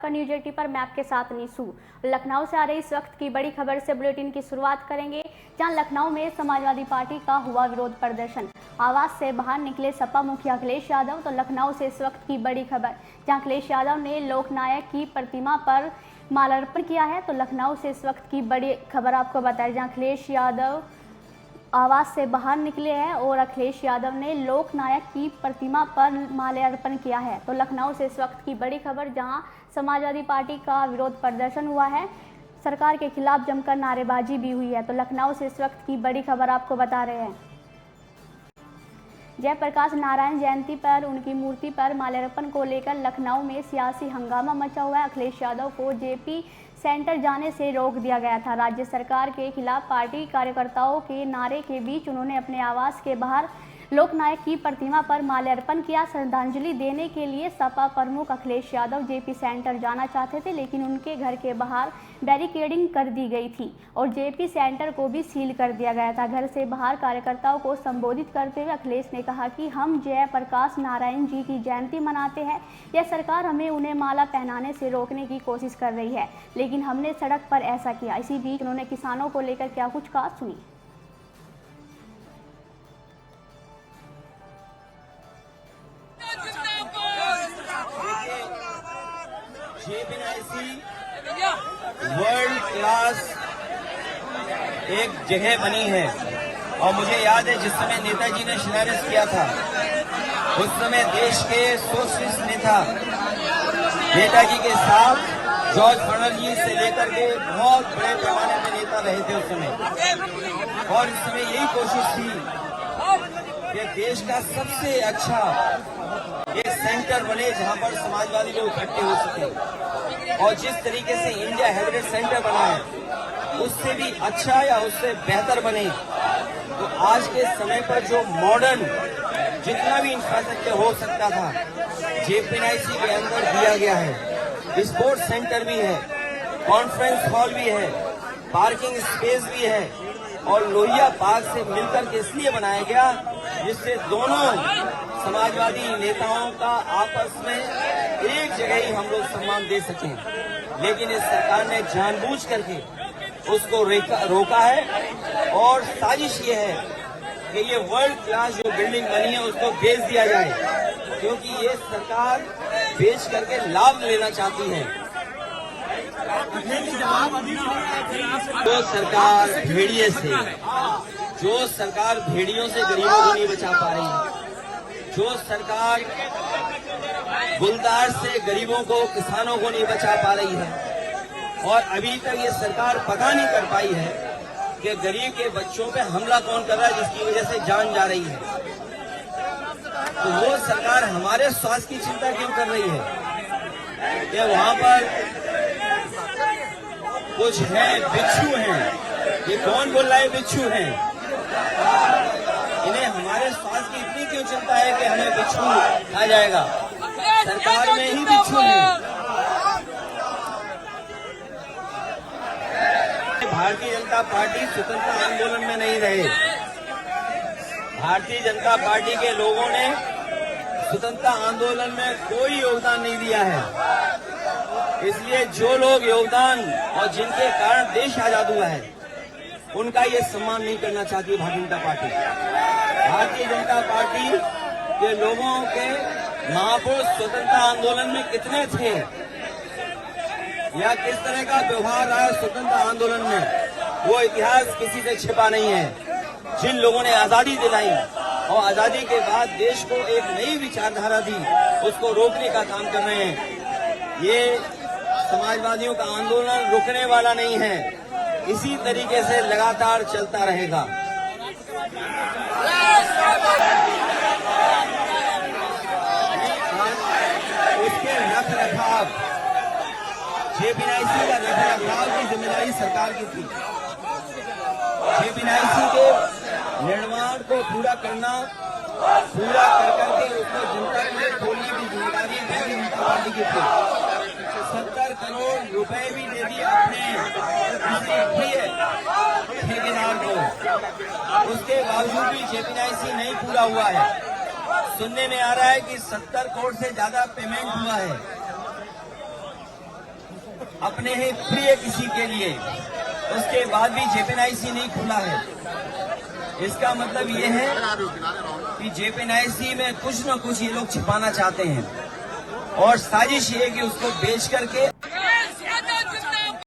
का न्यूज 80 पर मैप के साथ नीसू। लखनऊ से आ रही इस वक्त की बड़ी खबर से बुलेटिन की शुरुआत करेंगे, जहां लखनऊ में समाजवादी पार्टी का हुआ विरोध प्रदर्शन। आवास से बाहर निकले सपा मुखिया अखिलेश यादव। तो लखनऊ से इस वक्त की बड़ी खबर, जहां अखिलेश यादव ने लोकनायक की प्रतिमा पर माल्यार्पण किया है। तो लखनऊ से इस वक्त की बड़ी खबर आपको बताएं, जहां अखिलेश यादव आवास से बाहर निकले हैं और अखिलेश यादव ने लोकनायक की प्रतिमा पर माल्यार्पण किया है। तो लखनऊ से इस वक्त की बड़ी खबर, जहां समाजवादी पार्टी का विरोध प्रदर्शन हुआ है, सरकार के खिलाफ जमकर नारेबाजी भी हुई है। तो लखनऊ से इस वक्त की बड़ी खबर आपको बता रहे हैं। जयप्रकाश नारायण जयंती पर उनकी मूर्ति पर माल्यार्पण को लेकर लखनऊ में सियासी हंगामा मचा हुआ है। अखिलेश यादव को जेपी सेंटर जाने से रोक दिया गया था। राज्य सरकार के खिलाफ पार्टी कार्यकर्ताओं के नारे के बीच उन्होंने अपने आवास के बाहर लोकनायक की प्रतिमा पर माल्यार्पण किया। श्रद्धांजलि देने के लिए सपा प्रमुख अखिलेश यादव जेपी सेंटर जाना चाहते थे, लेकिन उनके घर के बाहर बैरिकेडिंग कर दी गई थी और जेपी सेंटर को भी सील कर दिया गया था। घर से बाहर कार्यकर्ताओं को संबोधित करते हुए अखिलेश ने कहा कि हम जयप्रकाश नारायण जी की जयंती मनाते हैं। यह सरकार हमें उन्हें माला पहनाने से रोकने की कोशिश कर रही है, लेकिन हमने सड़क पर ऐसा किया। इसी बीच उन्होंने किसानों को लेकर क्या कुछ कहा, सुनिए। वर्ल्ड क्लास एक जगह बनी है और मुझे याद है जिस समय नेताजी ने शिलान्यास किया था, उस समय देश के सोशलिस्ट नेता नेताजी के साथ जॉर्ज फर्नांडिस से लेकर के बहुत बड़े पैमाने में नेता रहे थे उस समय। और इस समय यही कोशिश थी कि देश का सबसे अच्छा ये सेंटर बने जहां पर समाजवादी लोग इकट्ठे हो सके। और जिस तरीके से इंडिया हेरिटेज सेंटर बना है, उससे भी अच्छा या उससे बेहतर बने। तो आज के समय पर जो मॉडर्न जितना भी इंफ्रास्ट्रक्चर हो सकता था, जेपीएनआईसी के अंदर दिया गया है। स्पोर्ट्स सेंटर भी है, कॉन्फ्रेंस हॉल भी है, पार्किंग स्पेस भी है और लोहिया पार्क से मिलकर के इसलिए बनाया गया जिससे दोनों समाजवादी नेताओं का आपस में एक जगह ही हम लोग सम्मान दे सकें। लेकिन इस सरकार ने जानबूझ करके उसको रोका है और साजिश ये है कि ये वर्ल्ड क्लास जो बिल्डिंग बनी है उसको बेच दिया जाए, क्योंकि ये सरकार बेच करके लाभ लेना चाहती है। जो सरकार भेड़िए से, जो सरकार भेड़ियों से गरीबों को नहीं बचा पा रही है, जो सरकार गुलदार से गरीबों को, किसानों को नहीं बचा पा रही है, और अभी तक ये सरकार पता नहीं कर पाई है कि गरीब के बच्चों पे हमला कौन कर रहा है जिसकी वजह से जान जा रही है। तो वो सरकार हमारे स्वास्थ्य की चिंता क्यों कर रही है कि वहां पर कुछ है, बिच्छू हैं। ये कौन बोल रहा है बिच्छू हैं? इन्हें हमारे स्वास्थ्य की इतनी क्यों चिंता है कि हमें बिच्छू खा जाएगा? सरकार में ही बिच्छू है। भारतीय जनता पार्टी स्वतंत्रता आंदोलन में नहीं रहे। भारतीय जनता पार्टी के लोगों ने स्वतंत्रता आंदोलन में कोई योगदान नहीं दिया है। इसलिए जो लोग योगदान और जिनके कारण देश आजाद हुआ है, उनका ये सम्मान नहीं करना चाहती भारतीय जनता पार्टी। भारतीय जनता पार्टी के लोगों के महापुरुष स्वतंत्रता आंदोलन में कितने थे या किस तरह का व्यवहार रहा स्वतंत्रता आंदोलन में, वो इतिहास किसी से छिपा नहीं है। जिन लोगों ने आजादी दिलाई और आजादी के बाद देश को एक नई विचारधारा दी, उसको रोकने का काम कर रहे हैं। ये समाजवादियों का आंदोलन रुकने वाला नहीं है, इसी तरीके से लगातार चलता रहेगा। उसके रखरखाव, जेपीएनआईसी का रखरखाव की जिम्मेदारी सरकार की थी। जेपीएनआईसी के निर्माण को पूरा करना, पूरा कर करके उसको जनता के लिए खोलने की जिम्मेदारी भारतीय जनता पार्टी की थी। 70 करोड़ रुपए भी दे दिए अपने ठेकेदार को, उसके बावजूद भी जेपीएनआईसी नहीं पूरा हुआ है। सुनने में आ रहा है कि 70 करोड़ से ज्यादा पेमेंट हुआ है। अपने ही प्रिय किसी के लिए, उसके बाद भी जेपीएनआईसी नहीं खुला है। इसका मतलब ये है कि जेपीएनआईसी में कुछ न कुछ ये लोग छिपाना चाहते हैं और साजिश ये है कि उसको बेच करके